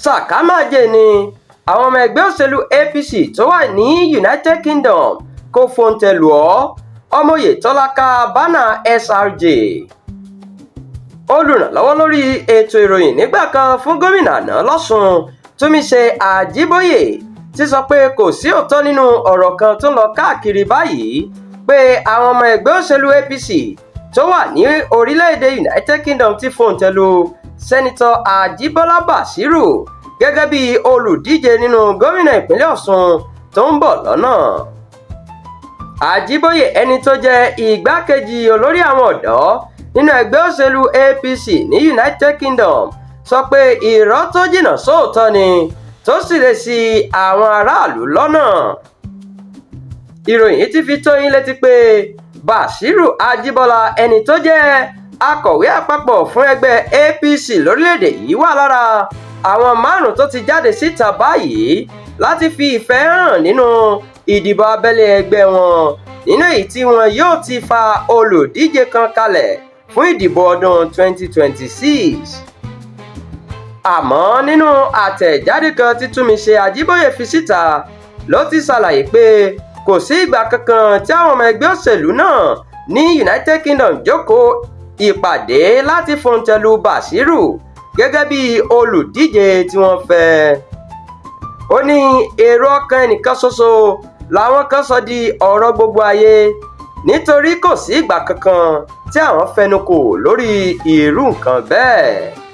Sakamajee ni àwọn ọmọ ẹgbẹ́ òṣèlú APC tó wà ní United Kingdom kò fontẹ lù ọ́. Ọmọ Oyetọla ká bánà SRJ. Olùrànlọ́wọ́ lórí ètò ìròyìn nígbà kan fún gómìnà àná lọ́sùn Túnmíṣe Àjíbóyè ti sọ pé kò sí òótọ́ nínú ọ̀rọ̀ kan tó ń lọ káàkiri báyìí pé àwọn ọmọ ẹgbẹ́ òṣèlú APC tó wà ní orílẹ̀-èdè United Kingdom ti fontẹ lù sẹ́nitọ́ Ajíbọ́lá Bàṣírù gẹ́gẹ́ bí olùdíje nínú gómìnà ìpínlẹ̀ Ọ̀ṣun tó ń bọ̀ lọ́nà. Àjíbóyè, ẹni tó jẹ́ igbákejì olórí àwọn ọ̀dọ́ nínú ẹgbẹ́ òṣèlú APC ní United Kingdom, sọ pé irọ́ tó jìnnà sóòótọ́ ni tó sì lè ṣì àwọn aráàlú lọ́nà. Ìròyìn ti fi tó yín létí pé Bàṣírù Ajíbọ́lá, ẹni tó jẹ́ akọ̀wé àpapọ̀ fún ẹgbẹ́ APC lórílẹ̀‐èdè yìí, wà lára àwọn 5 tó ti jáde síta báyìí láti fi ìfẹ́ hàn nínú ìdìbò abẹ́lé ẹgbẹ́ wọn, nínú èyí tí wọn yóò ti fa olùdíje kan kalẹ̀ fún ìdìbò ọdún 2026. Àmọ́ nínú àtẹ̀jáde kan tí Túnmíṣe Àjíbóyè fi síta ló ti ṣàlàyé pé kò sí ìgbà kankan tí àwọn ọmọ ẹgbẹ́ òṣèlú náà ní United Kingdom jókòó ìpàdé láti fontẹ lù Bàṣírù gẹ́gẹ́ bí olùdíje tí wọ́n fẹ́. Ó ní èrò ọkàn ẹnìkan ṣoṣo làwọn kan sọ di ọ̀rọ̀ gbogbo ayé nítorí kò sí ìgbà kankan tí àwọn fẹnukò lórí irú nǹkan bẹ́ẹ̀.